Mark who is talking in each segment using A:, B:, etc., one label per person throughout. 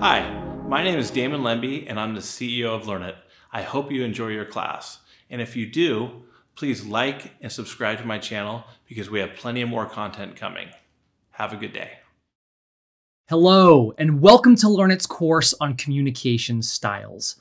A: Hi, my name is Damon Lembi and I'm the CEO of Learn It. I hope you enjoy your class. And if you do, please like and subscribe to my channel because we have plenty of more content coming. Have a good day.
B: Hello, and welcome to Learn It's course on communication styles.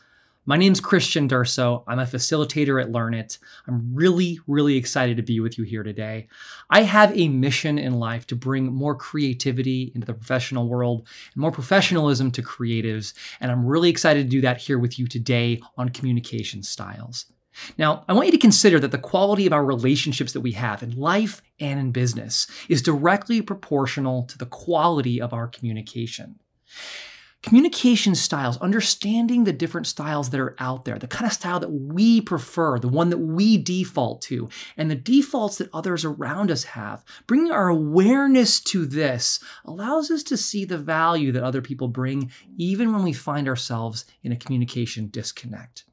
B: My name's Christian Durso. I'm a facilitator at Learn It. I'm really excited to be with you here today. I have a mission in life to bring more creativity into the professional world and more professionalism to creatives, and I'm really excited to do that here with you today on communication styles. Now, I want you to consider that the quality of our relationships that we have in life and in business is directly proportional to the quality of our communication. Communication styles, understanding the different styles that are out there, the kind of style that we prefer, the one that we default to, and the defaults that others around us have, bringing our awareness to this allows us to see the value that other people bring even when we find ourselves in a communication disconnect.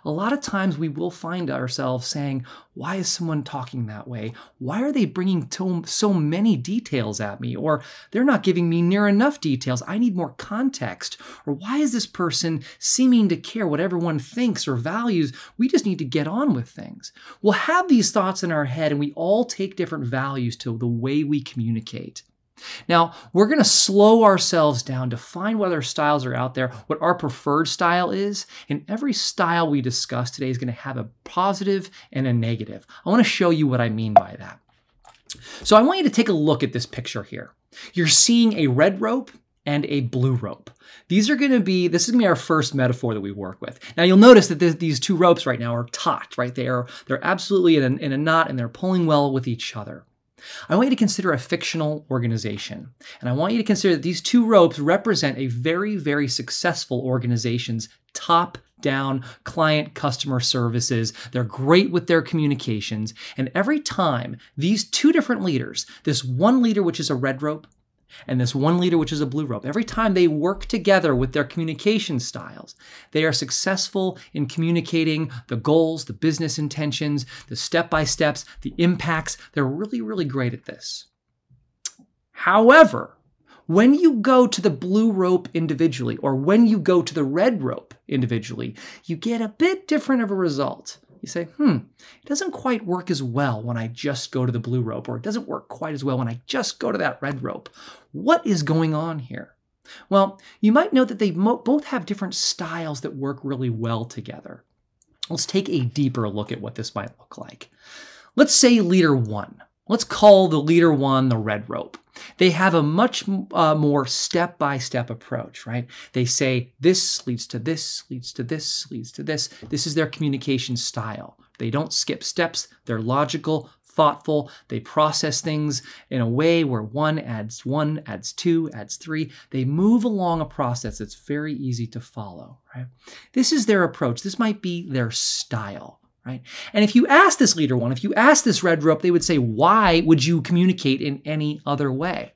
B: A lot of times we will find ourselves saying, why is someone talking that way? Why are they bringing so many details at me? Or they're not giving me near enough details. I need more context. Or why is this person seeming to care what everyone thinks or values? We just need to get on with things. We'll have these thoughts in our head and we all take different values to the way we communicate. Now, we're going to slow ourselves down to find what other styles are out there, what our preferred style is, and every style we discuss today is going to have a positive and a negative. I want to show you what I mean by that. So I want you to take a look at this picture here. You're seeing a red rope and a blue rope. This is going to be our first metaphor that we work with. Now you'll notice that these two ropes right now are taut, right? They're absolutely in a knot and they're pulling well with each other. I want you to consider a fictional organization. And I want you to consider that these two ropes represent a very successful organization's top-down client customer services. They're great with their communications. And every time these two different leaders, this one leader which is a red rope, and this one leader, which is a blue rope, every time they work together with their communication styles, they are successful in communicating the goals, the business intentions, the step-by-steps, the impacts. They're really great at this. However, when you go to the blue rope individually, or when you go to the red rope individually, you get a bit different of a result. You say, it doesn't quite work as well when I just go to the blue rope, or it doesn't work quite as well when I just go to that red rope. What is going on here? Well, you might note that they both have different styles that work really well together. Let's take a deeper look at what this might look like. Let's say leader one. Let's call the leader one the red rope. They have a much more step-by-step approach, right? They say this leads to this, leads to this, leads to this. This is their communication style. They don't skip steps. They're logical, thoughtful. They process things in a way where one, adds two, adds three. They move along a process that's very easy to follow, right? This is their approach. This might be their style. Right? And if you ask this leader one, if you ask this red rope, they would say, why would you communicate in any other way?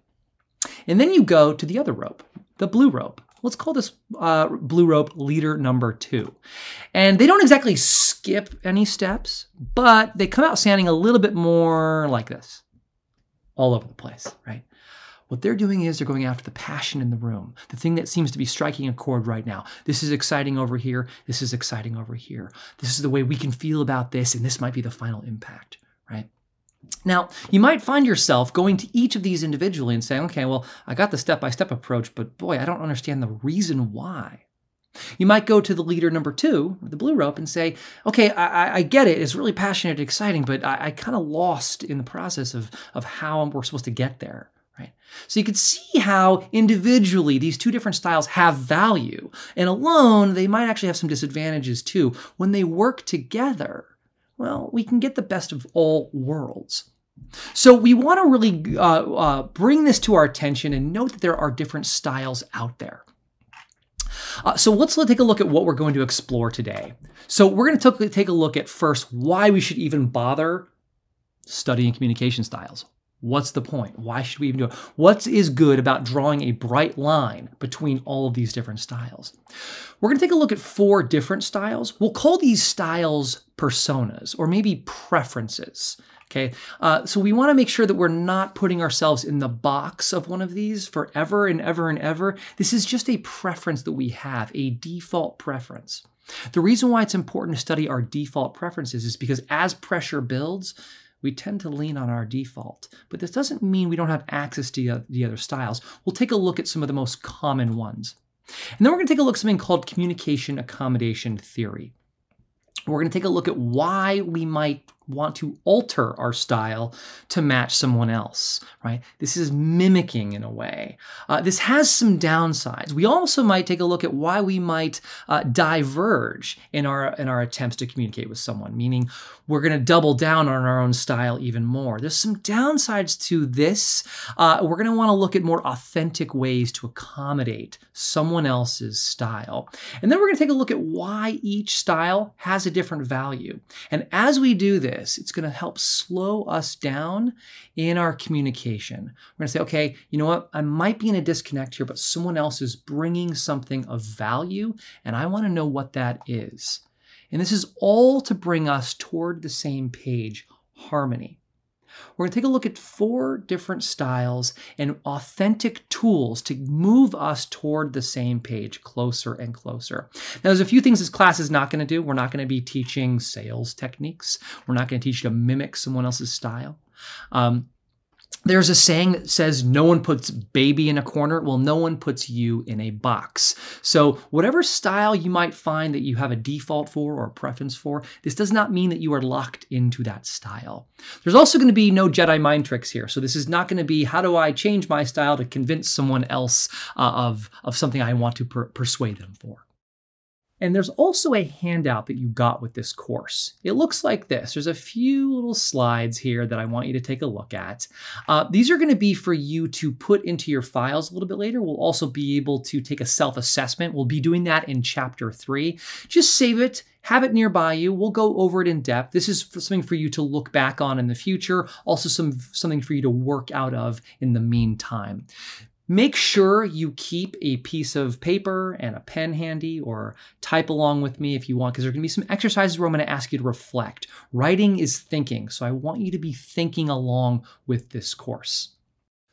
B: And then you go to the other rope, the blue rope. Let's call this blue rope leader number two. And they don't exactly skip any steps, but they come out sounding a little bit more like this, all over the place, right? What they're doing is they're going after the passion in the room, the thing that seems to be striking a chord right now. This is exciting over here. This is exciting over here. This is the way we can feel about this, and this might be the final impact, right? Now, you might find yourself going to each of these individually and saying, okay, well, I got the step-by-step approach, but boy, I don't understand the reason why. You might go to the leader number two, the blue rope, and say, okay, I get it. It's really passionate and exciting, but I kind of lost in the process of how we're supposed to get there. Right? So you can see how individually these two different styles have value, and alone they might actually have some disadvantages too. When they work together, well, we can get the best of all worlds. So we want to really bring this to our attention and note that there are different styles out there. So let's take a look at what we're going to explore today. So we're going to take a look at first why we should even bother studying communication styles. What's the point? Why should we even do it? What is good about drawing a bright line between all of these different styles? We're going to take a look at 4 different styles. We'll call these styles personas, or maybe preferences. Okay, so we want to make sure that we're not putting ourselves in the box of one of these forever and ever and ever. This is just a preference that we have, a default preference. The reason why it's important to study our default preferences is because as pressure builds, we tend to lean on our default. But this doesn't mean we don't have access to the other styles. We'll take a look at some of the most common ones. And then we're going to take a look at something called communication accommodation theory. We're going to take a look at why we might want to alter our style to match someone else, right? This is mimicking in a way. This has some downsides. We also might take a look at why we might diverge in our attempts to communicate with someone, meaning we're going to double down on our own style even more. There's some downsides to this. We're going to want to look at more authentic ways to accommodate someone else's style. And then we're going to take a look at why each style has a different value. And as we do this, it's going to help slow us down in our communication. We're going to say, okay, you know what? I might be in a disconnect here, but someone else is bringing something of value, and I want to know what that is. And this is all to bring us toward the same page, harmony. We're going to take a look at 4 different styles and authentic tools to move us toward the same page, closer and closer. Now, there's a few things this class is not going to do. We're not going to be teaching sales techniques. We're not going to teach you to mimic someone else's style. There's a saying that says no one puts baby in a corner. Well, no one puts you in a box. So whatever style you might find that you have a default for or a preference for, this does not mean that you are locked into that style. There's also going to be no Jedi mind tricks here. So this is not going to be how do I change my style to convince someone else of something I want to persuade them for. And there's also a handout that you got with this course. It looks like this. There's a few little slides here that I want you to take a look at. These are going to be for you to put into your files a little bit later. We'll also be able to take a self-assessment. We'll be doing that in chapter 3. Just save it. Have it nearby you. We'll go over it in depth. This is something for you to look back on in the future. Also something for you to work out of in the meantime. Make sure you keep a piece of paper and a pen handy, or type along with me if you want, because there are going to be some exercises where I'm going to ask you to reflect. Writing is thinking, so I want you to be thinking along with this course.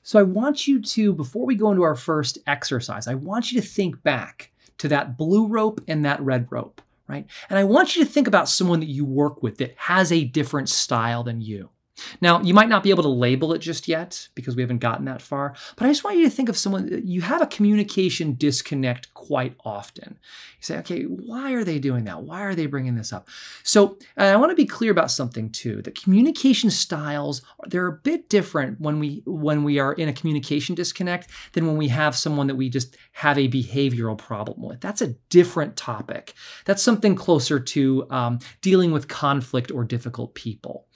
B: So I want you to, before we go into our first exercise, I want you to think back to that blue rope and that red rope, right? And I want you to think about someone that you work with that has a different style than you. Now, you might not be able to label it just yet because we haven't gotten that far, but I just want you to think of someone that you have a communication disconnect quite often. You say, okay, why are they doing that? Why are they bringing this up? So I want to be clear about something too. The communication styles, they're a bit different when we are in a communication disconnect than when we have someone that we just have a behavioral problem with. That's a different topic. That's something closer to dealing with conflict or difficult people.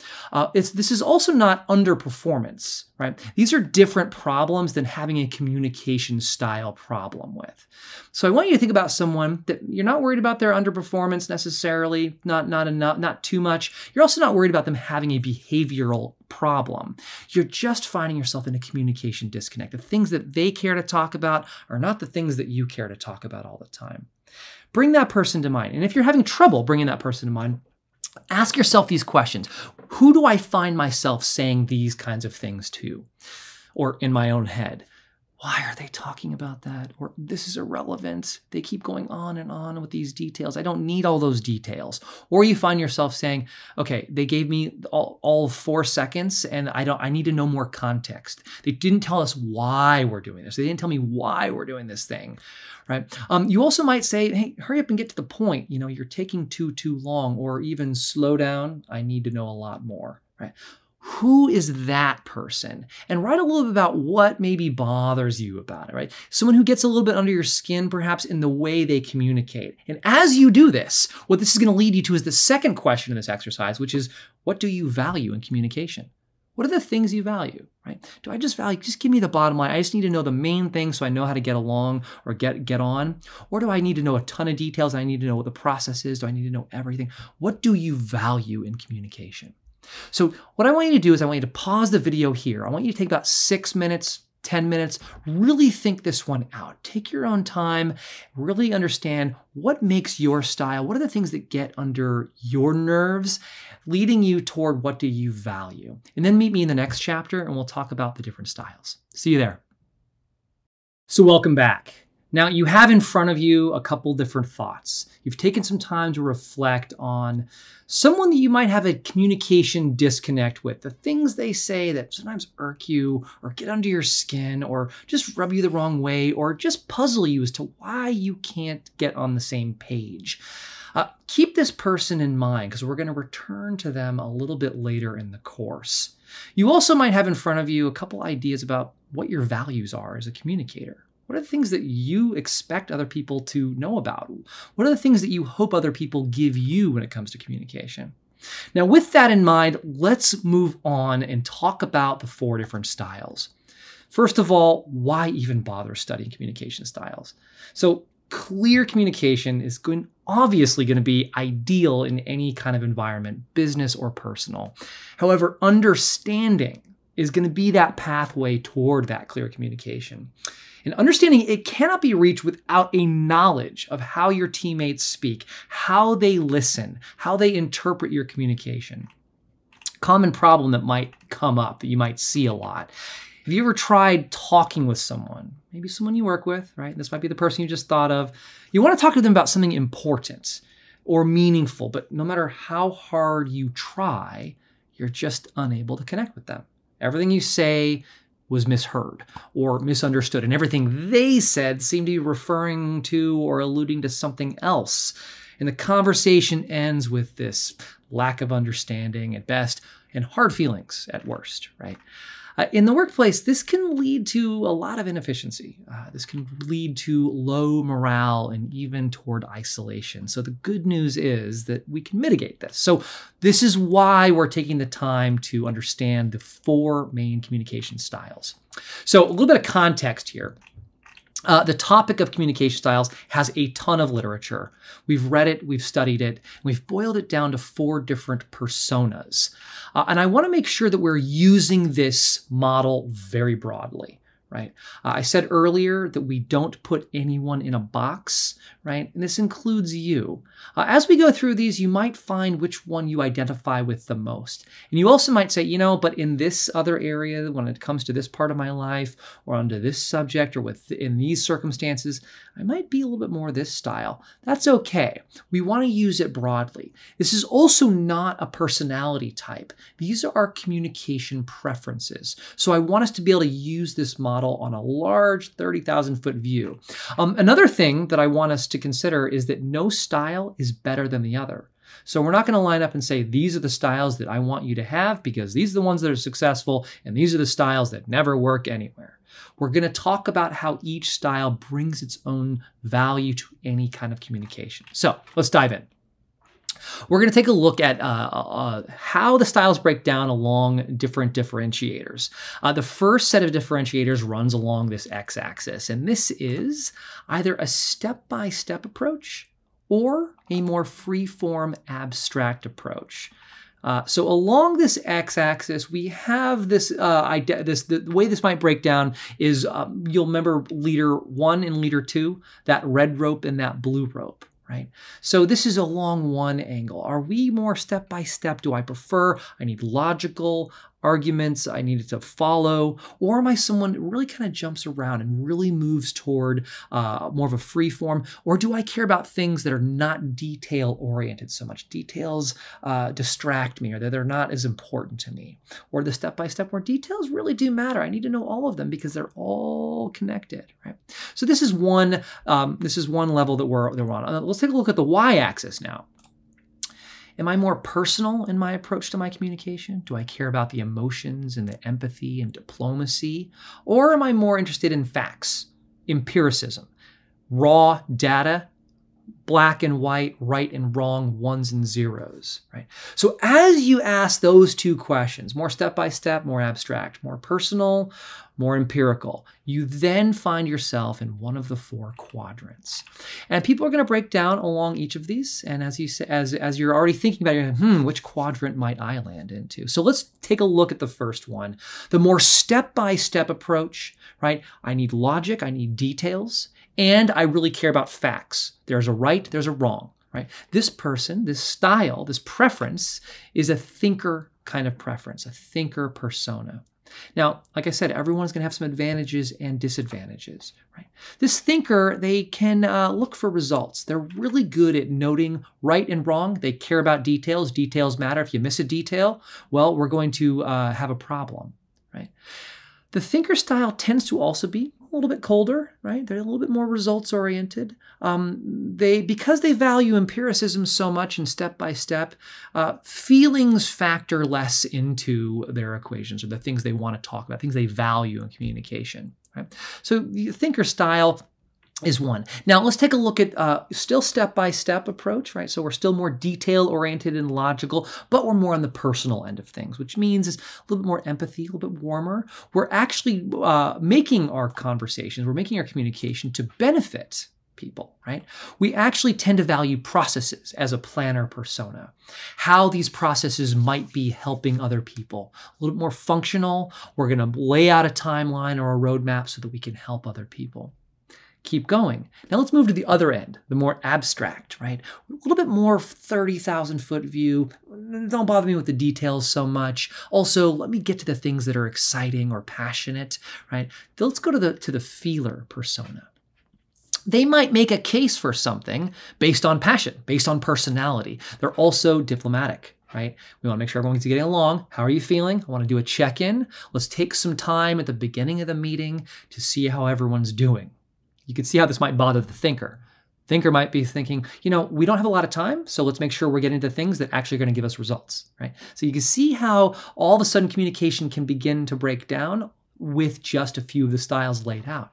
B: This is also not underperformance, right? These are different problems than having a communication style problem with. So I want you to think about someone that you're not worried about their underperformance necessarily, not too much. You're also not worried about them having a behavioral problem. You're just finding yourself in a communication disconnect. The things that they care to talk about are not the things that you care to talk about all the time. Bring that person to mind. And if you're having trouble bringing that person to mind, ask yourself these questions. Who do I find myself saying these kinds of things to? Or in my own head? Why are they talking about that? Or this is irrelevant. They keep going on and on with these details. I don't need all those details. Or you find yourself saying, okay, they gave me all 4 seconds and I need to know more context. They didn't tell us why we're doing this. They didn't tell me why we're doing this thing, right? You also might say, hey, hurry up and get to the point. You know, you're taking too long, or even slow down. I need to know a lot more, right? Who is that person? And write a little bit about what maybe bothers you about it, right? Someone who gets a little bit under your skin, perhaps in the way they communicate. And as you do this, what this is going to lead you to is the second question in this exercise, which is, what do you value in communication? What are the things you value, right? Do I just value, just give me the bottom line. I just need to know the main thing so I know how to get along or get on. Or do I need to know a ton of details? I need to know what the process is. Do I need to know everything? What do you value in communication? So what I want you to do is I want you to pause the video here. I want you to take about 6 minutes, 10 minutes, really think this one out. Take your own time, really understand what makes your style, what are the things that get under your nerves, leading you toward what do you value. And then meet me in the next chapter and we'll talk about the different styles. See you there. So welcome back. Now you have in front of you a couple different thoughts. You've taken some time to reflect on someone that you might have a communication disconnect with, the things they say that sometimes irk you or get under your skin or just rub you the wrong way or just puzzle you as to why you can't get on the same page. Keep this person in mind because we're going to return to them a little bit later in the course. You also might have in front of you a couple ideas about what your values are as a communicator. What are the things that you expect other people to know about? What are the things that you hope other people give you when it comes to communication? Now, with that in mind, let's move on and talk about the 4 different styles. First of all, why even bother studying communication styles? So clear communication is obviously going to be ideal in any kind of environment, business or personal. However, understanding is going to be that pathway toward that clear communication. And understanding it cannot be reached without a knowledge of how your teammates speak, how they listen, how they interpret your communication. Common problem that might come up, that you might see a lot. Have you ever tried talking with someone, maybe someone you work with, right? This might be the person you just thought of. You want to talk to them about something important or meaningful, but no matter how hard you try, you're just unable to connect with them. Everything you say was misheard or misunderstood, and everything they said seemed to be referring to or alluding to something else. And the conversation ends with this lack of understanding at best and hard feelings at worst, right? In the workplace, this can lead to a lot of inefficiency. This can lead to low morale and even toward isolation. So the good news is that we can mitigate this. So this is why we're taking the time to understand the 4 main communication styles. So a little bit of context here. The topic of communication styles has a ton of literature. We've read it, we've studied it, and we've boiled it down to 4 different personas. And I want to make sure that we're using this model very broadly, right? I said earlier that we don't put anyone in a box, right? And this includes you. As we go through these, you might find which one you identify with the most. And you also might say, you know, but in this other area, when it comes to this part of my life or onto this subject or in these circumstances, I might be a little bit more this style. That's okay. We want to use it broadly. This is also not a personality type. These are our communication preferences. So I want us to be able to use this model on a large 30,000-foot view. Another thing that I want us to consider is that no style is better than the other. So we're not going to line up and say, these are the styles that I want you to have because these are the ones that are successful and these are the styles that never work anywhere. We're going to talk about how each style brings its own value to any kind of communication. So let's dive in. We're going to take a look at how the styles break down along different differentiators. The first set of differentiators runs along this x-axis, and this is either a step-by-step approach or a more free-form abstract approach. So along this x-axis, we have this, the way this might break down is, you'll remember leader 1 and leader 2, that red rope and that blue rope. Right? So this is along one angle. Are we more step by step? Do I prefer, I need logical arguments, I need it to follow, or am I someone that really kind of jumps around and really moves toward more of a free form? Or do I care about things that are not detail oriented so much? Details distract me, or they're not as important to me. Or the step by step where details really do matter. I need to know all of them because they're all connected, right? So this is one level that we're on. Let's take a look at the y-axis now. Am I more personal in my approach to my communication? Do I care about the emotions and the empathy and diplomacy? Or am I more interested in facts, empiricism, raw data, black and white, right and wrong, ones and zeros, right? So as you ask those 2 questions, more step-by-step, more abstract, more personal, more empirical. You then find yourself in one of the 4 quadrants. And people are going to break down along each of these. And as you say, as you're already thinking about it, which quadrant might I land into? So let's take a look at the first one. The more step-by-step approach, right? I need logic, I need details, and I really care about facts. There's a right, there's a wrong, right? This person, this style, this preference is a thinker kind of preference, a thinker persona. Now, like I said, everyone's going to have some advantages and disadvantages, right? This thinker, they can look for results. They're really good at noting right and wrong. They care about details. Details matter. If you miss a detail, well, we're going to have a problem, right? The thinker style tends to also be a little bit colder, right? They're a little bit more results oriented. Because they value empiricism so much and step by step, feelings factor less into their equations or the things they want to talk about, things they value in communication, right? So the thinker style is one. Now let's take a look at still step-by-step approach, right? So we're still more detail-oriented and logical, but we're more on the personal end of things, which means it's a little bit more empathy, a little bit warmer. We're actually making our conversations, we're making our communication to benefit people, right? We actually tend to value processes as a planner persona, how these processes might be helping other people. A little bit more functional. We're going to lay out a timeline or a roadmap so that we can help other people. Keep going. Now let's move to the other end, the more abstract, right? A little bit more 30,000 foot view. Don't bother me with the details so much. Also, let me get to the things that are exciting or passionate, right? Let's go to the feeler persona. They might make a case for something based on passion, based on personality. They're also diplomatic, right? We want to make sure everyone's getting along. How are you feeling? I want to do a check-in. Let's take some time at the beginning of the meeting to see how everyone's doing. You can see how this might bother the thinker. Thinker might be thinking, we don't have a lot of time, so let's make sure we're getting to things that actually are going to give us results, right? So you can see how all of a sudden communication can begin to break down with just a few of the styles laid out.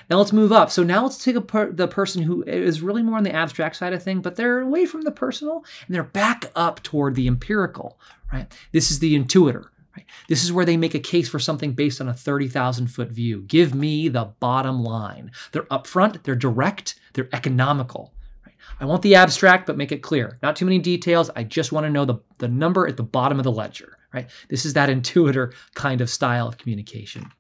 B: Now let's move up. So now let's take the person who is really more on the abstract side of things, but they're away from the personal and they're back up toward the empirical, right? This is the intuitor. Right? This is where they make a case for something based on a 30,000 foot view. Give me the bottom line. They're upfront, they're direct, they're economical. Right? I want the abstract, but make it clear. Not too many details. I just want to know the number at the bottom of the ledger. Right? This is that intuitor kind of style of communication.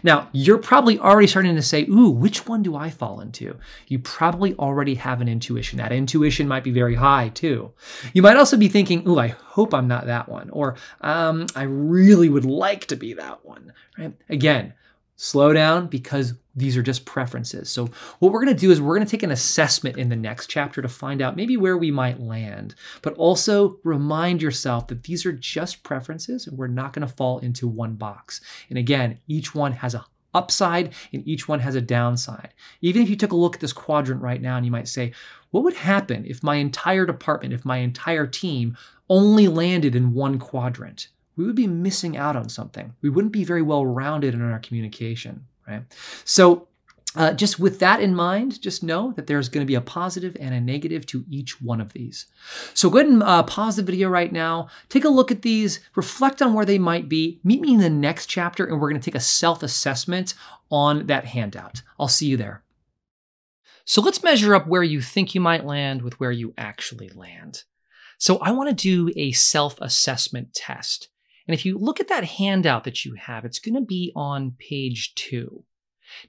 B: Now, you're probably already starting to say, ooh, which one do I fall into? You probably already have an intuition. That intuition might be very high too. You might also be thinking, ooh, I hope I'm not that one. Or I really would like to be that one. Right? Again, slow down because these are just preferences. So what we're going to do is we're going to take an assessment in the next chapter to find out maybe where we might land, but also remind yourself that these are just preferences and we're not going to fall into one box. And again, each one has a upside and each one has a downside. Even if you took a look at this quadrant right now and you might say, what would happen if my entire department, if my entire team only landed in one quadrant? We would be missing out on something. We wouldn't be very well rounded in our communication, right? So just with that in mind, just know that there's going to be a positive and a negative to each one of these. So go ahead and pause the video right now. Take a look at these, reflect on where they might be. Meet me in the next chapter and we're going to take a self-assessment on that handout. I'll see you there. So let's measure up where you think you might land with where you actually land. So I want to do a self-assessment test. And if you look at that handout that you have, it's going to be on page 2.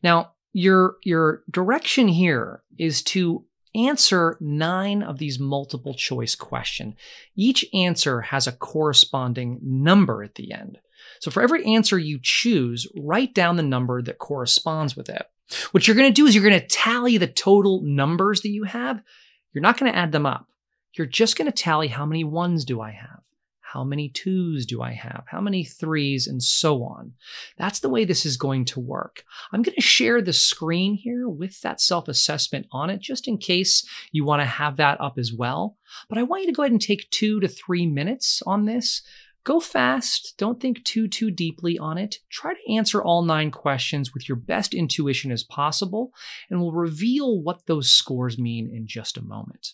B: Now, your direction here is to answer 9 of these multiple choice questions. Each answer has a corresponding number at the end. So for every answer you choose, write down the number that corresponds with it. What you're going to do is you're going to tally the total numbers that you have. You're not going to add them up. You're just going to tally how many 1s do I have. How many 2s do I have? How many 3s? And so on. That's the way this is going to work. I'm going to share the screen here with that self-assessment on it, just in case you want to have that up as well. But I want you to go ahead and take 2 to 3 minutes on this. Go fast. Don't think too deeply on it. Try to answer all 9 questions with your best intuition as possible, and we'll reveal what those scores mean in just a moment.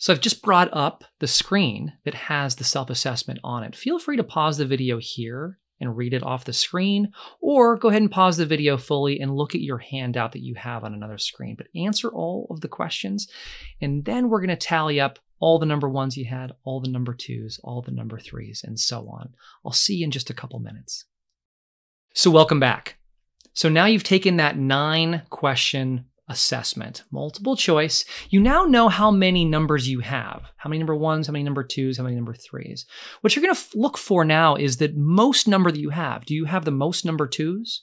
B: So I've just brought up the screen that has the self-assessment on it. Feel free to pause the video here and read it off the screen, or go ahead and pause the video fully and look at your handout that you have on another screen. But answer all of the questions, and then we're going to tally up all the number 1s you had, all the number 2s, all the number 3s, and so on. I'll see you in just a couple minutes. So welcome back. So now you've taken that 9-question assessment, multiple choice. You now know how many numbers you have, how many number 1s, how many number 2s, how many number 3s. What you're going to look for now is the most number that you have. Do you have the most number 2s?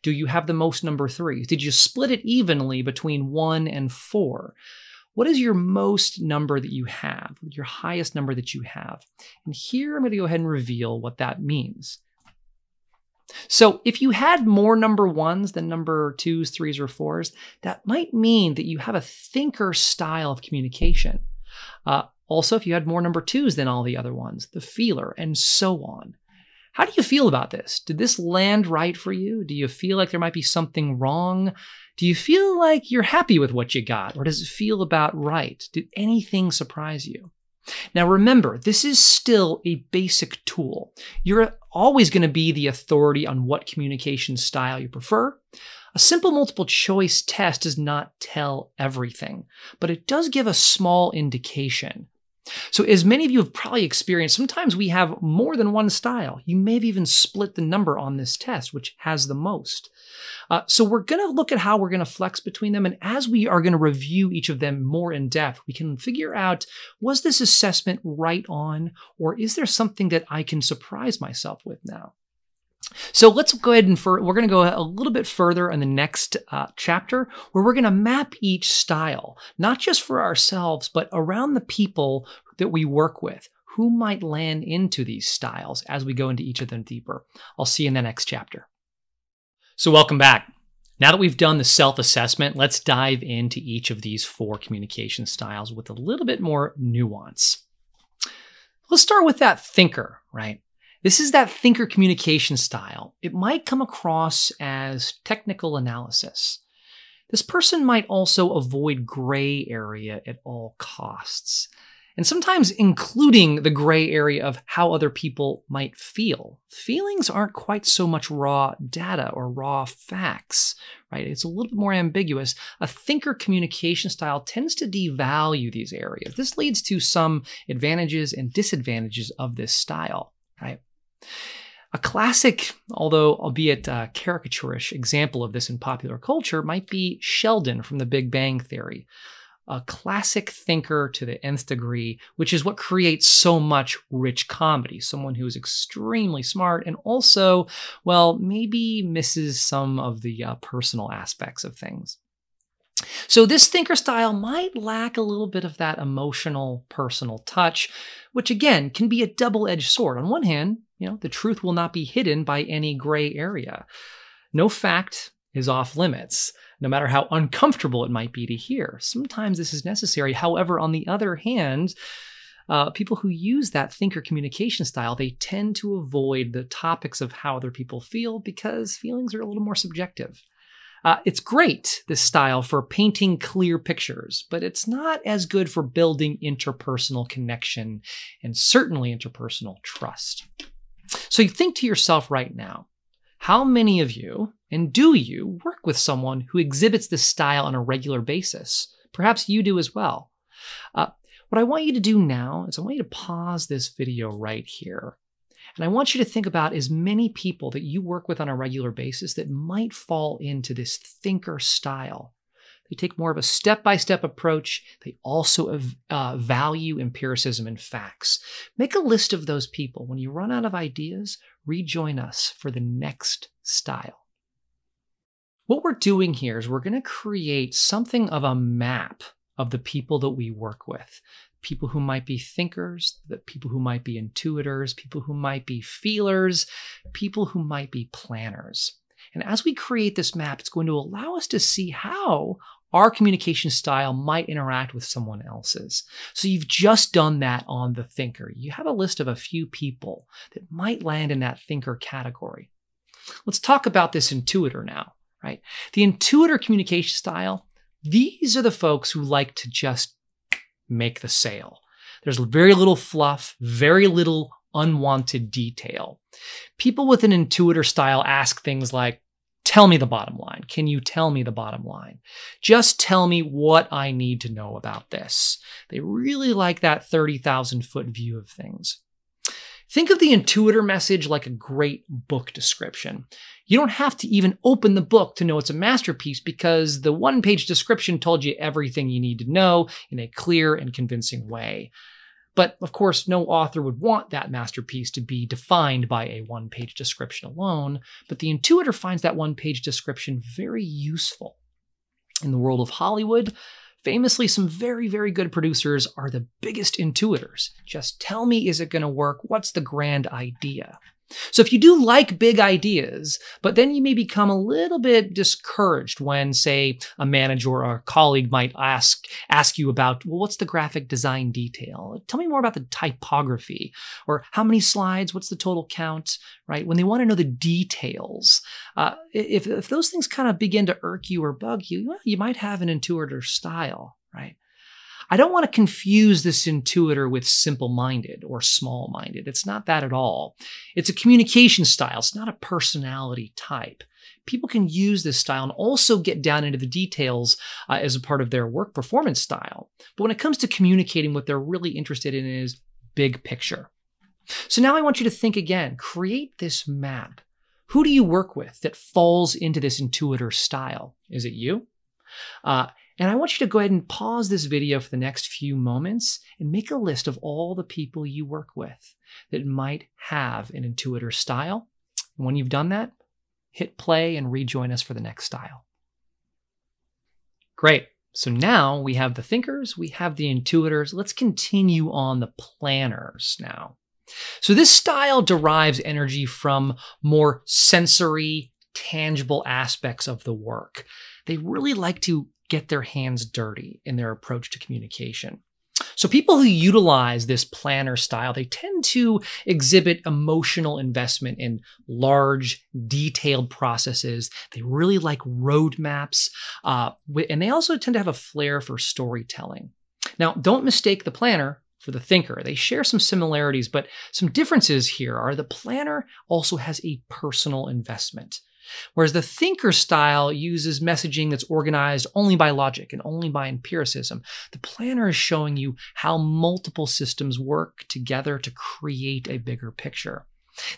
B: Do you have the most number 3s? Did you split it evenly between 1 and 4? What is your most number that you have, your highest number that you have? And here I'm going to go ahead and reveal what that means. So if you had more number 1s than number 2s, 3s, or 4s, that might mean that you have a thinker style of communication. Also, if you had more number 2s than all the other ones, the feeler, and so on. How do you feel about this? Did this land right for you? Do you feel like there might be something wrong? Do you feel like you're happy with what you got? Or does it feel about right? Did anything surprise you? Now remember, this is still a basic tool. You're always going to be the authority on what communication style you prefer. A simple multiple choice test does not tell everything, but it does give a small indication. So as many of you have probably experienced, sometimes we have more than one style. You may have even split the number on this test, which has the most. So we're going to look at how we're going to flex between them. And as we are going to review each of them more in depth, we can figure out, was this assessment right on, or is there something that I can surprise myself with now? So let's go ahead and we're going to go a little bit further in the next chapter, where we're going to map each style, not just for ourselves, but around the people that we work with, who might land into these styles as we go into each of them deeper. I'll see you in the next chapter. So welcome back. Now that we've done the self-assessment, let's dive into each of these 4 communication styles with a little bit more nuance. Let's start with that thinker, right? This is that thinker communication style. It might come across as technical analysis. This person might also avoid gray area at all costs, and sometimes including the gray area of how other people might feel. Feelings aren't quite so much raw data or raw facts, right? It's a little bit more ambiguous. A thinker communication style tends to devalue these areas. This leads to some advantages and disadvantages of this style, right? A classic, although albeit caricaturish example of this in popular culture might be Sheldon from The Big Bang Theory. A classic thinker to the nth degree, which is what creates so much rich comedy. Someone who is extremely smart and also, well, maybe misses some of the personal aspects of things. So this thinker style might lack a little bit of that emotional, personal touch, which again can be a double-edged sword. On one hand, the truth will not be hidden by any gray area. No fact is off limits, no matter how uncomfortable it might be to hear. Sometimes this is necessary. However, on the other hand, people who use that thinker communication style, they tend to avoid the topics of how other people feel because feelings are a little more subjective. It's great, this style, for painting clear pictures, but it's not as good for building interpersonal connection and certainly interpersonal trust. So you think to yourself right now, how many of you, and do you, work with someone who exhibits this style on a regular basis? Perhaps you do as well. What I want you to do now is I want you to pause this video right here. And I want you to think about as many people that you work with on a regular basis that might fall into this thinker style. They take more of a step-by-step approach. They also value empiricism and facts. Make a list of those people. When you run out of ideas, rejoin us for the next style. What we're doing here is we're going to create something of a map of the people that we work with. People who might be thinkers, the people who might be intuitors, people who might be feelers, people who might be planners. And as we create this map, it's going to allow us to see how our communication style might interact with someone else's. So you've just done that on the thinker. You have a list of a few people that might land in that thinker category. Let's talk about this intuitor now, right? The intuitor communication style, these are the folks who like to just make the sale. There's very little fluff, very little unwanted detail. People with an intuitor style ask things like, tell me the bottom line. Can you tell me the bottom line? Just tell me what I need to know about this. They really like that 30,000-foot view of things. Think of the intuitor message like a great book description. You don't have to even open the book to know it's a masterpiece because the one-page description told you everything you need to know in a clear and convincing way. But of course, no author would want that masterpiece to be defined by a one-page description alone, but the intuitor finds that one-page description very useful. In the world of Hollywood, famously, some very, very good producers are the biggest intuitors. Just tell me, is it going to work? What's the grand idea? So if you do like big ideas, but then you may become a little bit discouraged when, say, a manager or a colleague might ask you about, well, what's the graphic design detail? Tell me more about the typography, or how many slides, what's the total count, right? When they want to know the details, if those things kind of begin to irk you or bug you, well, you might have an intuitor style, right? I don't want to confuse this intuitor with simple-minded or small-minded. It's not that at all. It's a communication style. It's not a personality type. People can use this style and also get down into the details as a part of their work performance style. But when it comes to communicating, what they're really interested in is big picture. So now I want you to think again. Create this map. Who do you work with that falls into this intuitor style? Is it you? And I want you to go ahead and pause this video for the next few moments and make a list of all the people you work with that might have an intuitor style. And when you've done that, hit play and rejoin us for the next style. Great. So now we have the thinkers, we have the intuitors. Let's continue on the planners now. So this style derives energy from more sensory, tangible aspects of the work. They really like to get their hands dirty in their approach to communication. So people who utilize this planner style, they tend to exhibit emotional investment in large, detailed processes. They really like roadmaps, and they also tend to have a flair for storytelling. Now, don't mistake the planner for the thinker. They share some similarities, but some differences here are the planner also has a personal investment. Whereas the thinker style uses messaging that's organized only by logic and only by empiricism. The planner is showing you how multiple systems work together to create a bigger picture.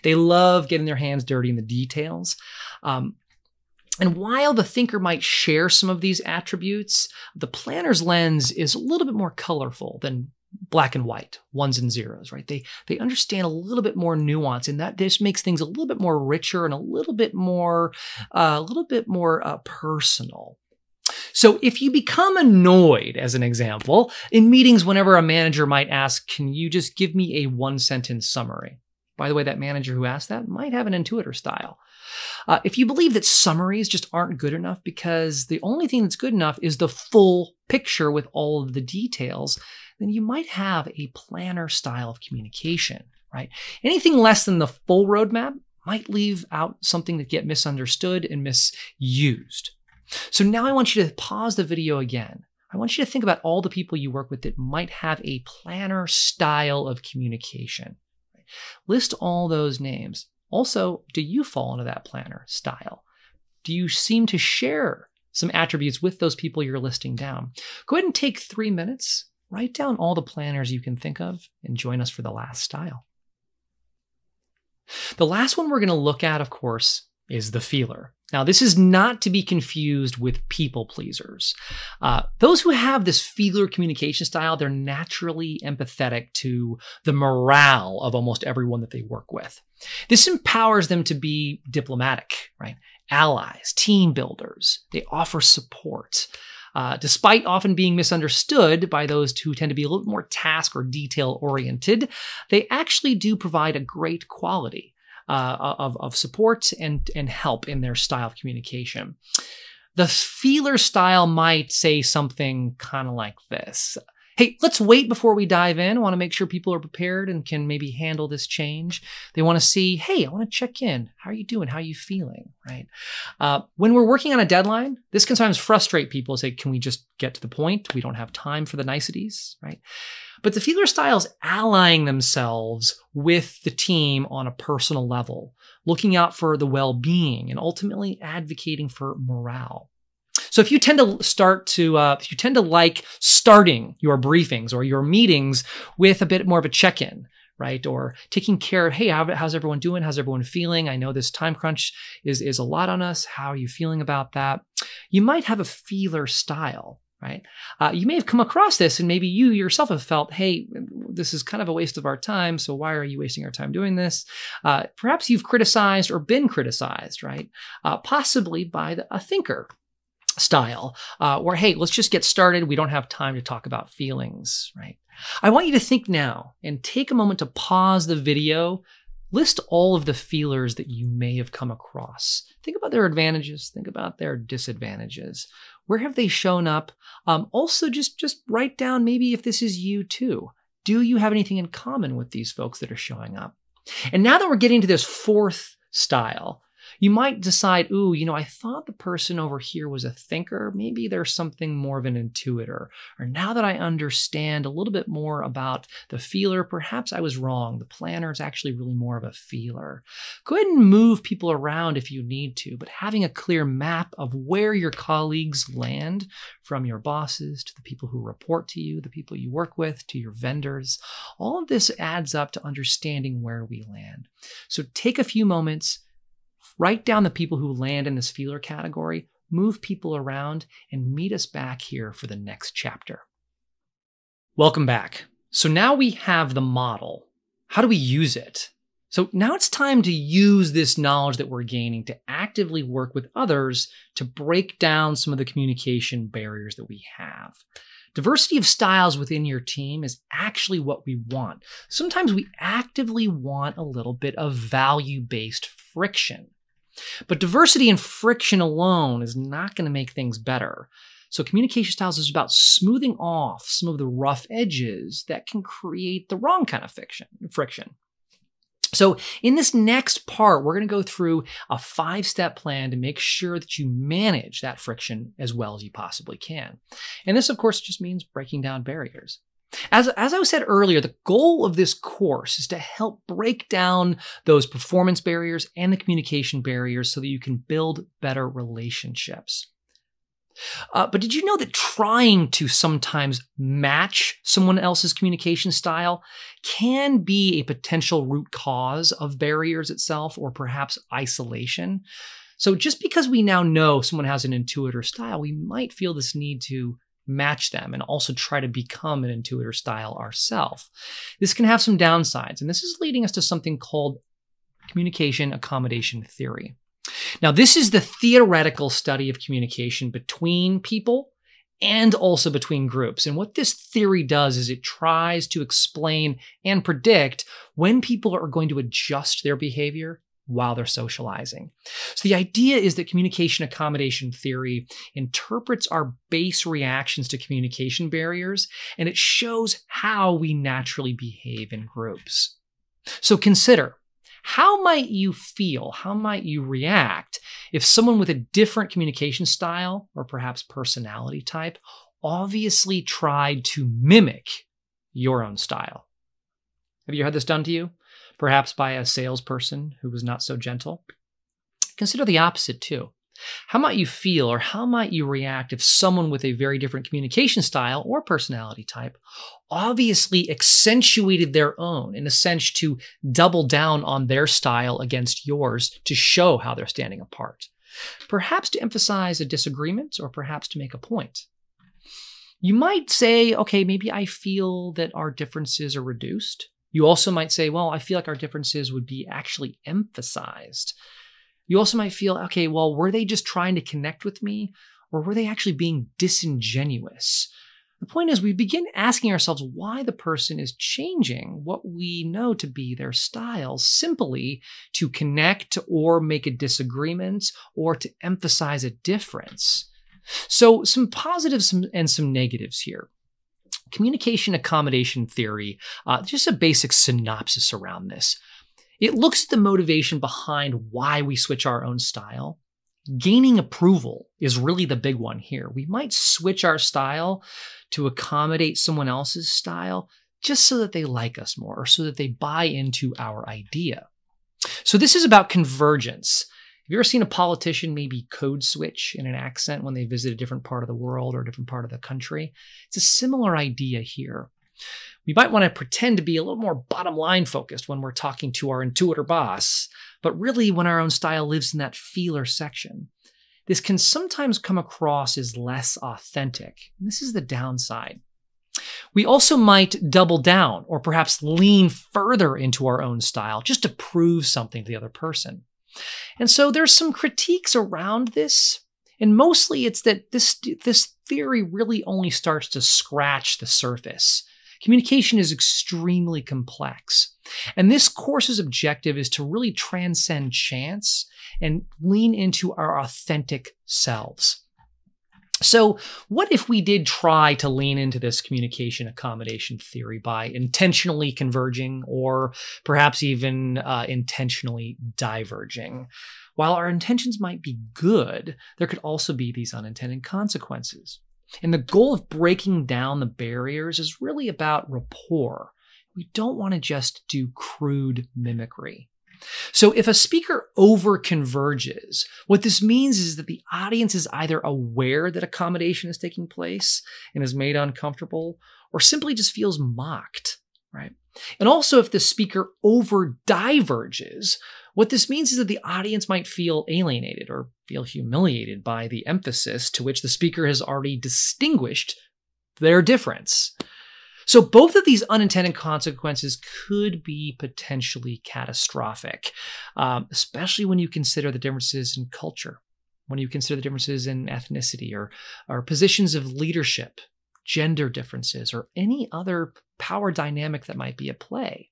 B: They love getting their hands dirty in the details. And while the thinker might share some of these attributes, the planner's lens is a little bit more colorful than black and white, ones and zeros, right? They understand a little bit more nuance, and that just makes things a little bit more richer and a little bit more personal. So if you become annoyed, as an example, in meetings whenever a manager might ask, can you just give me a one-sentence summary? By the way, that manager who asked that might have an intuitor style. If you believe that summaries just aren't good enough because the only thing that's good enough is the full picture with all of the details, then you might have a planner style of communication, right? Anything less than the full roadmap might leave out something that get misunderstood and misused. So now I want you to pause the video again. I want you to think about all the people you work with that might have a planner style of communication. List all those names. Also, do you fall into that planner style? Do you seem to share some attributes with those people you're listing down? Go ahead and take 3 minutes. Write down all the planners you can think of and join us for the last style. The last one we're going to look at, of course, is the feeler. Now, this is not to be confused with people pleasers. Those who have this feeler communication style, they're naturally empathetic to the morale of almost everyone that they work with. This empowers them to be diplomatic, right? Allies, team builders. They offer support. Despite often being misunderstood by those who tend to be a little more task or detail oriented, they actually do provide a great quality of support and help in their style of communication. The feeler style might say something kind of like this. Hey, let's wait before we dive in. I want to make sure people are prepared and can maybe handle this change. They want to see, hey, I want to check in. How are you doing? How are you feeling, right? When we're working on a deadline, this can sometimes frustrate people. Say, can we just get to the point? We don't have time for the niceties, right? But the feeler style is allying themselves with the team on a personal level, looking out for the well-being and ultimately advocating for morale. So if you tend to like starting your briefings or your meetings with a bit more of a check-in, right? Or taking care of, hey, how's everyone doing? How's everyone feeling? I know this time crunch is a lot on us. How are you feeling about that? You might have a feeler style, right? You may have come across this and maybe you yourself have felt, hey, this is kind of a waste of our time. So why are you wasting our time doing this? Perhaps you've criticized or been criticized, right? Possibly by a thinker style, where, hey, let's just get started. We don't have time to talk about feelings, right? I want you to think now and take a moment to pause the video. List all of the feelers that you may have come across. Think about their advantages. Think about their disadvantages. Where have they shown up? Also, just write down maybe if this is you too. Do you have anything in common with these folks that are showing up? And now that we're getting to this fourth style, you might decide, ooh, I thought the person over here was a thinker. Maybe there's something more of an intuitor. Or now that I understand a little bit more about the feeler, perhaps I was wrong. The planner is actually really more of a feeler. Go ahead and move people around if you need to, but having a clear map of where your colleagues land, from your bosses to the people who report to you, the people you work with, to your vendors, all of this adds up to understanding where we land. So take a few moments. Write down the people who land in this feeler category, move people around, and meet us back here for the next chapter. Welcome back. So now we have the model. How do we use it? So now it's time to use this knowledge that we're gaining to actively work with others to break down some of the communication barriers that we have. Diversity of styles within your team is actually what we want. Sometimes we actively want a little bit of value-based friction. But diversity and friction alone is not going to make things better. So communication styles is about smoothing off some of the rough edges that can create the wrong kind of friction. So in this next part, we're going to go through a 5-step plan to make sure that you manage that friction as well as you possibly can. And this, of course, just means breaking down barriers. As I said earlier, the goal of this course is to help break down those performance barriers and the communication barriers so that you can build better relationships. But did you know that trying to sometimes match someone else's communication style can be a potential root cause of barriers itself, or perhaps isolation? So just because we now know someone has an intuitor style, we might feel this need to match them and also try to become an intuitor style ourselves. This can have some downsides, and this is leading us to something called communication accommodation theory. Now, this is the theoretical study of communication between people and also between groups. And what this theory does is it tries to explain and predict when people are going to adjust their behavior while they're socializing. So the idea is that communication accommodation theory interprets our base reactions to communication barriers, and it shows how we naturally behave in groups. So consider, how might you feel, how might you react if someone with a different communication style or perhaps personality type obviously tried to mimic your own style? Have you had this done to you? Perhaps by a salesperson who was not so gentle? Consider the opposite too. How might you feel or how might you react if someone with a very different communication style or personality type obviously accentuated their own in a sense to double down on their style against yours to show how they're standing apart? Perhaps to emphasize a disagreement or perhaps to make a point. You might say, okay, maybe I feel that our differences are reduced. You also might say, well, I feel like our differences would be actually emphasized. You also might feel, okay, well, were they just trying to connect with me or were they actually being disingenuous? The point is we begin asking ourselves why the person is changing what we know to be their style simply to connect or make a disagreement or to emphasize a difference. So some positives and some negatives here. Communication accommodation theory, just a basic synopsis around this. It looks at the motivation behind why we switch our own style. Gaining approval is really the big one here. We might switch our style to accommodate someone else's style just so that they like us more or so that they buy into our idea. So this is about convergence. Have you ever seen a politician maybe code switch in an accent when they visit a different part of the world or a different part of the country? It's a similar idea here. We might want to pretend to be a little more bottom line focused when we're talking to our intuitor boss, but really when our own style lives in that feeler section. This can sometimes come across as less authentic. And this is the downside. We also might double down or perhaps lean further into our own style just to prove something to the other person. And so there's some critiques around this. And mostly it's that this theory really only starts to scratch the surface. Communication is extremely complex. And this course's objective is to really transcend chance and lean into our authentic selves. So what if we did try to lean into this communication accommodation theory by intentionally converging or perhaps even intentionally diverging? While our intentions might be good, there could also be these unintended consequences. And the goal of breaking down the barriers is really about rapport. We don't want to just do crude mimicry. So if a speaker over-converges, what this means is that the audience is either aware that accommodation is taking place and is made uncomfortable, or simply just feels mocked, right? And also if the speaker over-diverges, what this means is that the audience might feel alienated or feel humiliated by the emphasis to which the speaker has already distinguished their difference. So both of these unintended consequences could be potentially catastrophic, especially when you consider the differences in culture, when you consider the differences in ethnicity or positions of leadership, gender differences, or any other power dynamic that might be at play.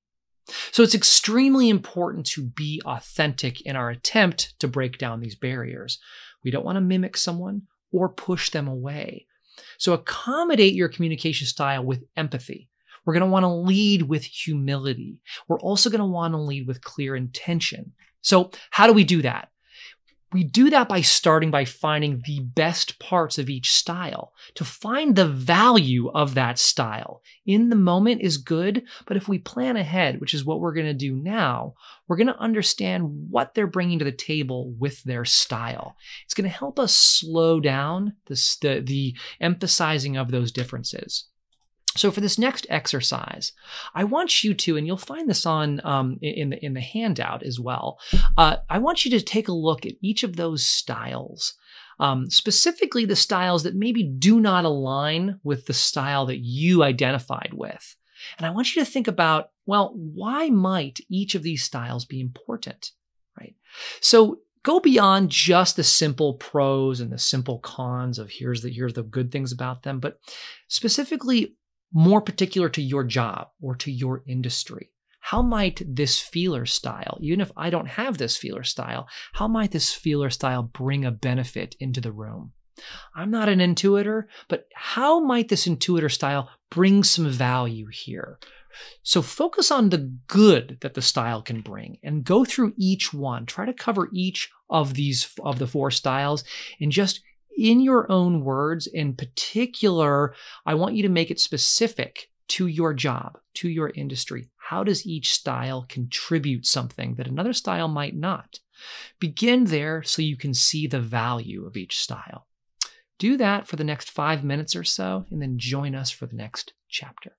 B: So it's extremely important to be authentic in our attempt to break down these barriers. We don't want to mimic someone or push them away. So accommodate your communication style with empathy. We're going to want to lead with humility. We're also going to want to lead with clear intention. So how do we do that? We do that by starting by finding the best parts of each style, to find the value of that style. In the moment is good, but if we plan ahead, which is what we're going to do now, we're going to understand what they're bringing to the table with their style. It's going to help us slow down the emphasizing of those differences. So for this next exercise, I want you to, and you'll find this on in the handout as well, I want you to take a look at each of those styles, specifically the styles that maybe do not align with the style that you identified with. And I want you to think about, well, why might each of these styles be important, right? So go beyond just the simple pros and the simple cons of here's the good things about them, but specifically more particular to your job or to your industry. How might this feeler style, even if I don't have this feeler style, how might this feeler style bring a benefit into the room? I'm not an intuitor, but how might this intuitor style bring some value here? So focus on the good that the style can bring and go through each one. Try to cover each of the 4 styles and just in your own words. In particular, I want you to make it specific to your job, to your industry. How does each style contribute something that another style might not? Begin there so you can see the value of each style. Do that for the next 5 minutes or so, and then join us for the next chapter.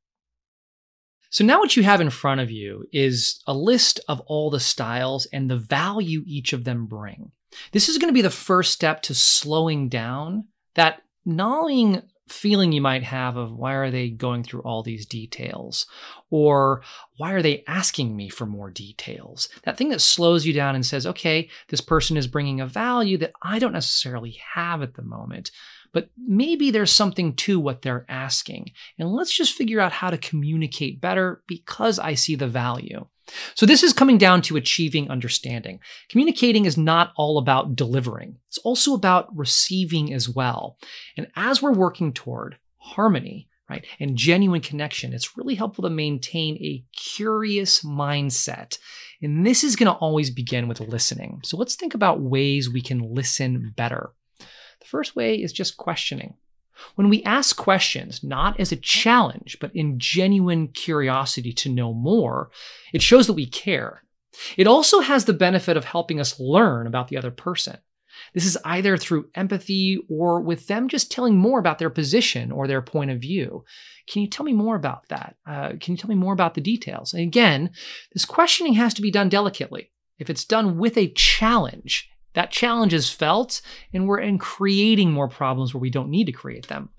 B: So now what you have in front of you is a list of all the styles and the value each of them bring. This is going to be the first step to slowing down that gnawing feeling you might have of why are they going through all these details? Or why are they asking me for more details? That thing that slows you down and says, okay, this person is bringing a value that I don't necessarily have at the moment, but maybe there's something to what they're asking. And let's just figure out how to communicate better because I see the value. So this is coming down to achieving understanding. Communicating is not all about delivering. It's also about receiving as well. And as we're working toward harmony, right? And genuine connection. It's really helpful to maintain a curious mindset. And this is going to always begin with listening. So let's think about ways we can listen better. The first way is just questioning. When we ask questions, not as a challenge, but in genuine curiosity to know more, it shows that we care. It also has the benefit of helping us learn about the other person. This is either through empathy or with them just telling more about their position or their point of view. Can you tell me more about that? Can you tell me more about the details? And again, this questioning has to be done delicately. If it's done with a challenge, that challenge is felt and we're in creating more problems where we don't need to create them.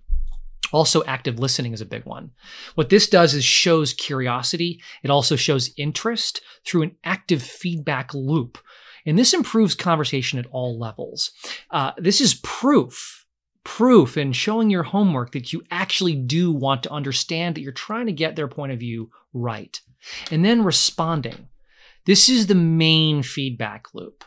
B: Also, active listening is a big one. What this does is shows curiosity. It also shows interest through an active feedback loop. And this improves conversation at all levels. This is proof in showing your homework that you actually do want to understand, that you're trying to get their point of view right. And then responding. This is the main feedback loop.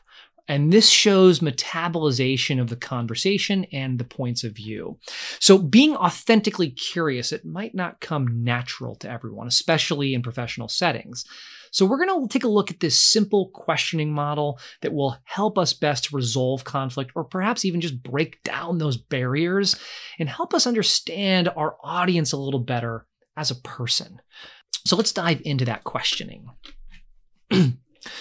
B: And this shows metabolization of the conversation and the points of view. So being authentically curious, it might not come natural to everyone, especially in professional settings. So we're going to take a look at this simple questioning model that will help us best resolve conflict, or perhaps even just break down those barriers and help us understand our audience a little better as a person. So let's dive into that questioning.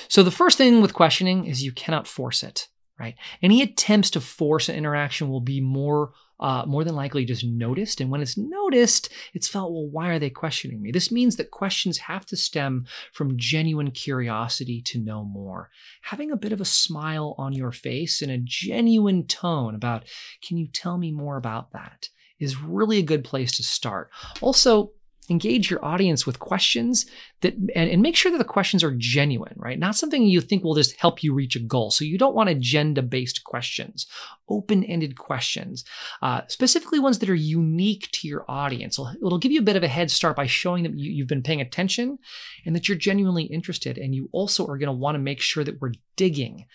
B: So the first thing with questioning is you cannot force it, right? Any attempts to force an interaction will be more than likely just noticed. And when it's noticed, it's felt, well, why are they questioning me? This means that questions have to stem from genuine curiosity to know more. Having a bit of a smile on your face and a genuine tone about, can you tell me more about that, is really a good place to start. Also, engage your audience with questions and make sure that the questions are genuine, right? Not something you think will just help you reach a goal. So you don't want agenda-based questions, open-ended questions, specifically ones that are unique to your audience. It'll give you a bit of a head start by showing that you've been paying attention and that you're genuinely interested. And you also are going to want to make sure that we're digging,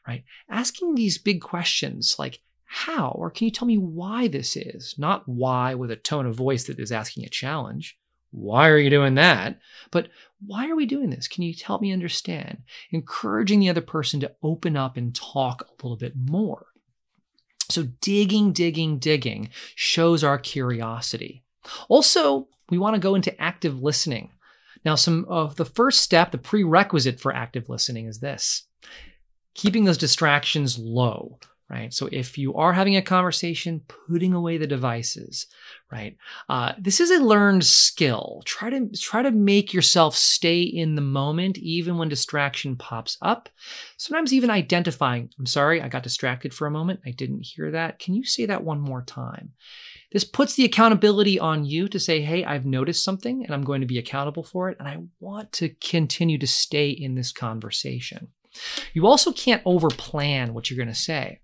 B: right? Asking these big questions like, how, or can you tell me why this is? Not why with a tone of voice that is asking a challenge. Why are you doing that? But why are we doing this? Can you help me understand? Encouraging the other person to open up and talk a little bit more. So digging shows our curiosity. Also, we want to go into active listening. Now, some of the first step, the prerequisite for active listening is this: keeping those distractions low. Right? So if you are having a conversation, putting away the devices, right? This is a learned skill. Try to make yourself stay in the moment, even when distraction pops up. Sometimes even identifying, I'm sorry, I got distracted for a moment. I didn't hear that. Can you say that one more time? This puts the accountability on you to say, hey, I've noticed something and I'm going to be accountable for it. And I want to continue to stay in this conversation. You also can't overplan what you're going to say.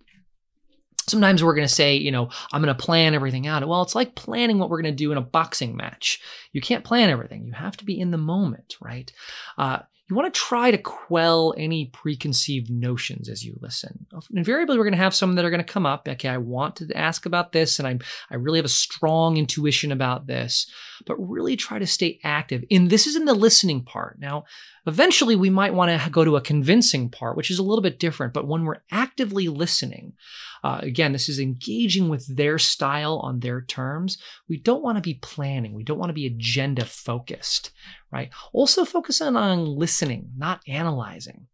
B: Sometimes we're going to say, I'm going to plan everything out. Well, it's like planning what we're going to do in a boxing match. You can't plan everything. You have to be in the moment, right? You want to try to quell any preconceived notions as you listen. Invariably, we're going to have some that are going to come up. Okay, I want to ask about this, and I really have a strong intuition about this, but really try to stay active. And this is in the listening part. Now, eventually, we might want to go to a convincing part, which is a little bit different. But when we're actively listening, again, this is engaging with their style on their terms. We don't want to be planning. We don't want to be agenda focused, right? Also focusing on listening, not analyzing.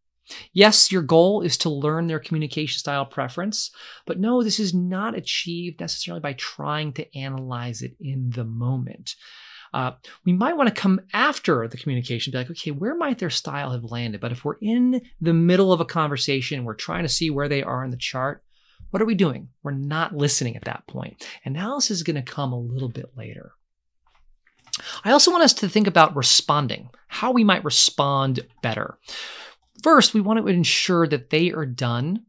B: Yes, your goal is to learn their communication style preference, but no, this is not achieved necessarily by trying to analyze it in the moment. We might want to come after the communication, be like, okay, where might their style have landed? But if we're in the middle of a conversation, we're trying to see where they are in the chart, what are we doing? We're not listening at that point. Analysis is going to come a little bit later. I also want us to think about responding, how we might respond better. First, we want to ensure that they are done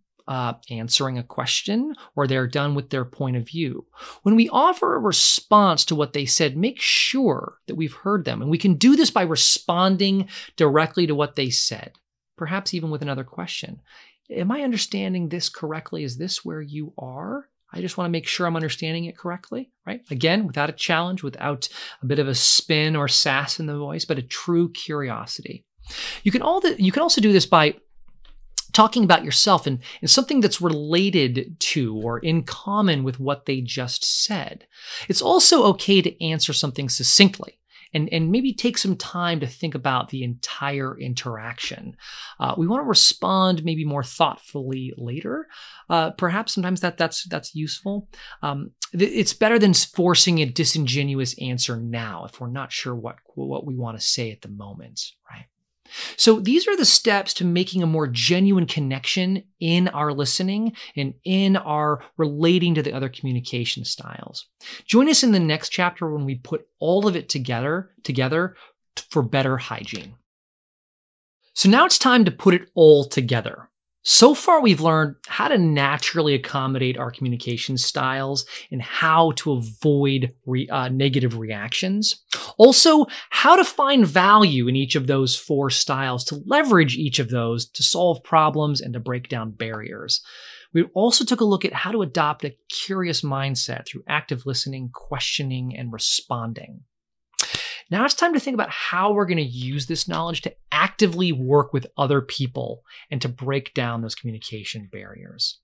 B: answering a question, or they're done with their point of view. When we offer a response to what they said, make sure that we've heard them. And we can do this by responding directly to what they said, perhaps even with another question. Am I understanding this correctly? Is this where you are? I just want to make sure I'm understanding it correctly, right? Again, without a challenge, without a bit of a spin or sass in the voice, but a true curiosity. You can also do this by talking about yourself and something that's related to or in common with what they just said. It's also okay to answer something succinctly and maybe take some time to think about the entire interaction. We want to respond maybe more thoughtfully later. Perhaps sometimes that's useful. It's better than forcing a disingenuous answer now if we're not sure what we want to say at the moment, right? So these are the steps to making a more genuine connection in our listening and in our relating to the other communication styles. Join us in the next chapter when we put all of it together for better hygiene. So now it's time to put it all together. So far, we've learned how to naturally accommodate our communication styles and how to avoid negative reactions. Also, how to find value in each of those 4 styles, to leverage each of those to solve problems and to break down barriers. We also took a look at how to adopt a curious mindset through active listening, questioning, and responding. Now it's time to think about how we're going to use this knowledge to actively work with other people and to break down those communication barriers.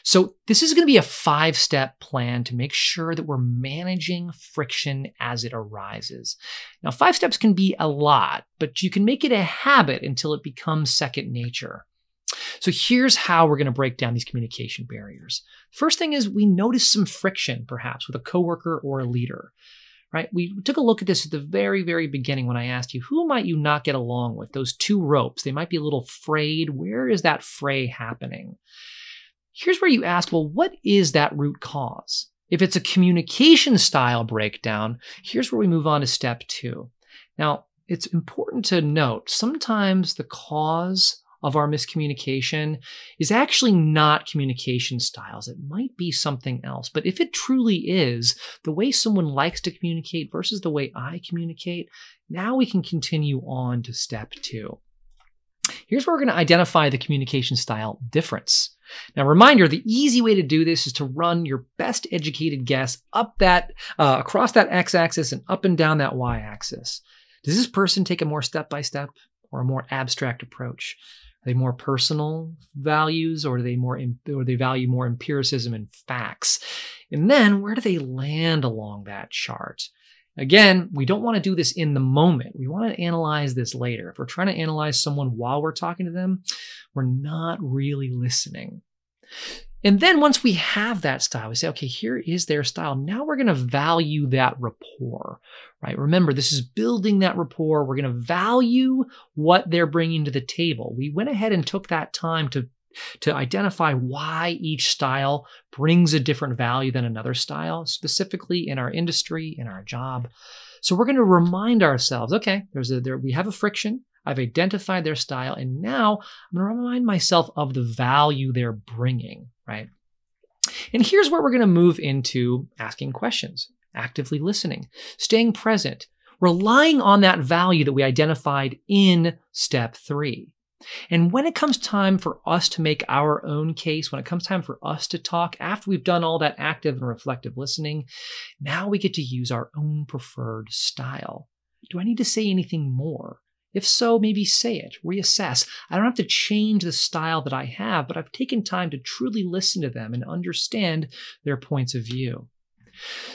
B: So this is going to be a 5-step plan to make sure that we're managing friction as it arises. Now, 5 steps can be a lot, but you can make it a habit until it becomes second nature. So here's how we're going to break down these communication barriers. First thing is we notice some friction, perhaps, with a coworker or a leader. Right? We took a look at this at the very, very beginning when I asked you, who might you not get along with? Those 2 ropes, they might be a little frayed. Where is that fray happening? Here's where you ask, well, what is that root cause? If it's a communication style breakdown, here's where we move on to step 2. Now, it's important to note, sometimes the cause of our miscommunication is actually not communication styles. It might be something else. But if it truly is the way someone likes to communicate versus the way I communicate, now we can continue on to step 2. Here's where we're going to identify the communication style difference. Now, reminder, the easy way to do this is to run your best educated guess up across that x-axis and up and down that y-axis. Does this person take a more step-by-step or a more abstract approach? Are they more personal values, or do they value more empiricism and facts? And then where do they land along that chart? Again, we don't want to do this in the moment. We want to analyze this later. If we're trying to analyze someone while we're talking to them, we're not really listening. And then once we have that style, we say, okay, here is their style. Now we're going to value that rapport, right? Remember, this is building that rapport. We're going to value what they're bringing to the table. We went ahead and took that time to identify why each style brings a different value than another style, specifically in our industry, in our job. So we're going to remind ourselves, okay, we have a friction. I've identified their style, and now I'm going to remind myself of the value they're bringing, right? And here's where we're going to move into asking questions, actively listening, staying present, relying on that value that we identified in step 3. And when it comes time for us to make our own case, when it comes time for us to talk, after we've done all that active and reflective listening, now we get to use our own preferred style. Do I need to say anything more? If so, maybe say it, reassess. I don't have to change the style that I have, but I've taken time to truly listen to them and understand their points of view.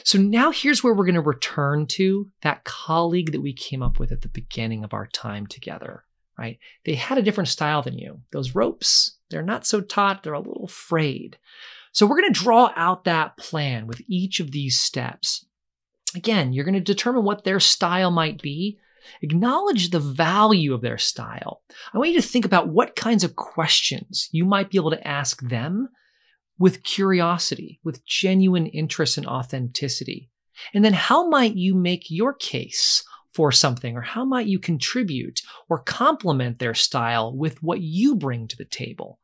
B: So now here's where we're going to return to that colleague that we came up with at the beginning of our time together, right? They had a different style than you. Those ropes, they're not so taut, they're a little frayed. So we're going to draw out that plan with each of these steps. Again, you're going to determine what their style might be. Acknowledge the value of their style. I want you to think about what kinds of questions you might be able to ask them with curiosity, with genuine interest and authenticity. And then how might you make your case for something, or how might you contribute or complement their style with what you bring to the table?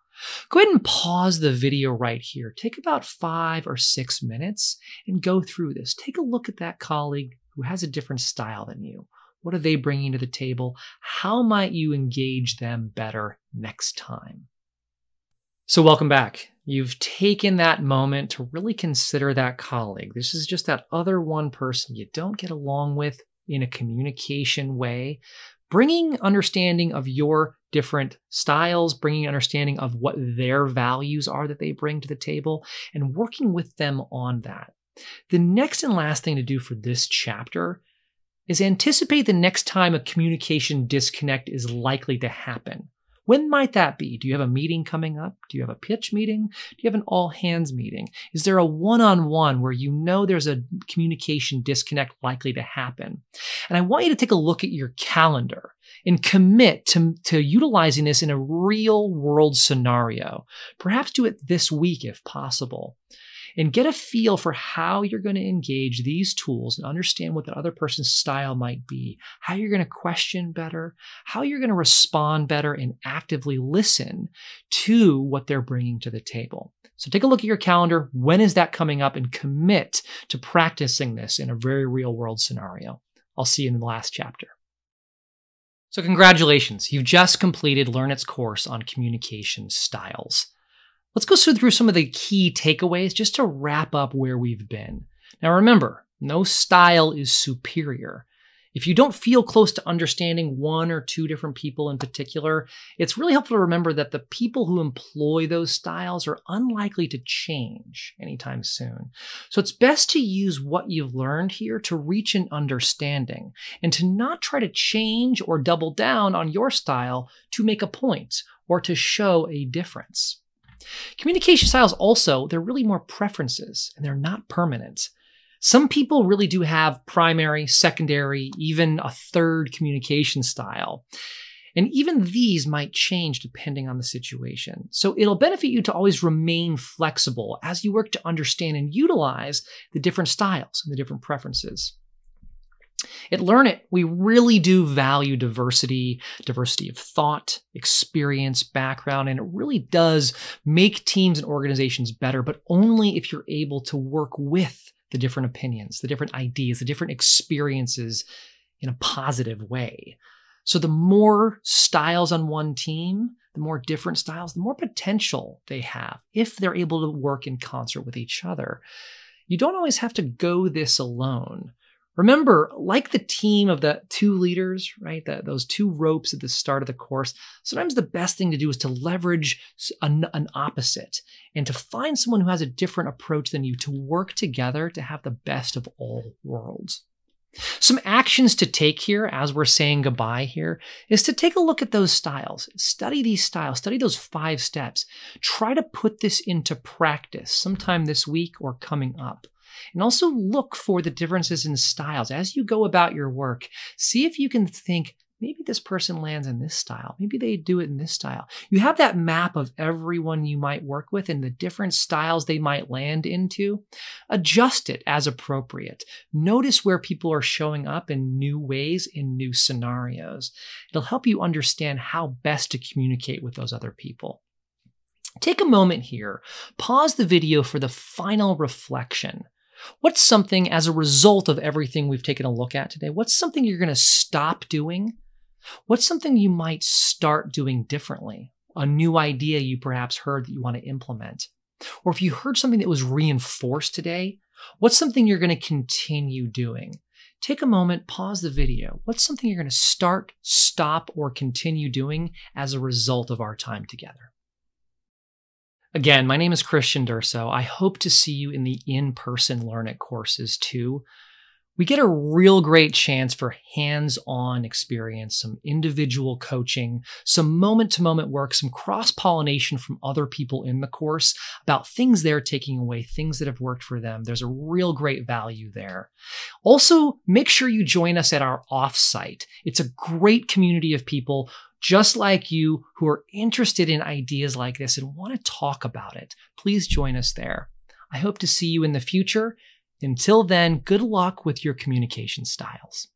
B: Go ahead and pause the video right here. Take about 5 or 6 minutes and go through this. Take a look at that colleague who has a different style than you. What are they bringing to the table? How might you engage them better next time? So welcome back. You've taken that moment to really consider that colleague. This is just that other one person you don't get along with in a communication way, bringing understanding of your different styles, bringing understanding of what their values are that they bring to the table, and working with them on that. The next and last thing to do for this chapter is anticipate the next time a communication disconnect is likely to happen. When might that be? Do you have a meeting coming up? Do you have a pitch meeting? Do you have an all-hands meeting? Is there a one-on-one where you know there's a communication disconnect likely to happen? And I want you to take a look at your calendar and commit to utilizing this in a real-world scenario. Perhaps do it this week if possible. And get a feel for how you're going to engage these tools and understand what the other person's style might be, how you're going to question better, how you're going to respond better and actively listen to what they're bringing to the table. So take a look at your calendar. When is that coming up? And commit to practicing this in a very real world scenario. I'll see you in the last chapter. So congratulations. You've just completed LearnIt's course on communication styles. Let's go through some of the key takeaways just to wrap up where we've been. Now remember, no style is superior. If you don't feel close to understanding one or two different people in particular, it's really helpful to remember that the people who employ those styles are unlikely to change anytime soon. So it's best to use what you've learned here to reach an understanding and to not try to change or double down on your style to make a point or to show a difference. Communication styles also, they're really more preferences and they're not permanent. Some people really do have primary, secondary, even a third communication style. And even these might change depending on the situation. So it'll benefit you to always remain flexible as you work to understand and utilize the different styles and the different preferences. At LearnIt, we really do value diversity of thought, experience, background, and it really does make teams and organizations better, but only if you're able to work with the different opinions, the different ideas, the different experiences in a positive way. So the more styles on one team, the more different styles, the more potential they have if they're able to work in concert with each other. You don't always have to go this alone. Remember, like the team of the two leaders, right? Those two ropes at the start of the course, sometimes the best thing to do is to leverage an opposite and to find someone who has a different approach than you to work together to have the best of all worlds. Some actions to take here as we're saying goodbye here is to take a look at those styles. Study these styles, study those 5 steps. Try to put this into practice sometime this week or coming up. And also look for the differences in styles. As you go about your work, see if you can think, maybe this person lands in this style. Maybe they do it in this style. You have that map of everyone you might work with and the different styles they might land into. Adjust it as appropriate. Notice where people are showing up in new ways, in new scenarios. It'll help you understand how best to communicate with those other people. Take a moment here. Pause the video for the final reflection. What's something, as a result of everything we've taken a look at today, what's something you're going to stop doing? What's something you might start doing differently? A new idea you perhaps heard that you want to implement? Or if you heard something that was reinforced today, what's something you're going to continue doing? Take a moment, pause the video. What's something you're going to start, stop, or continue doing as a result of our time together? Again, my name is Christian Durso. I hope to see you in the in-person LearnIt courses too. We get a real great chance for hands-on experience, some individual coaching, some moment-to-moment work, some cross-pollination from other people in the course about things they're taking away, things that have worked for them. There's a real great value there. Also, make sure you join us at our offsite. It's a great community of people just like you who are interested in ideas like this and want to talk about it. Please join us there. I hope to see you in the future. Until then, good luck with your communication styles.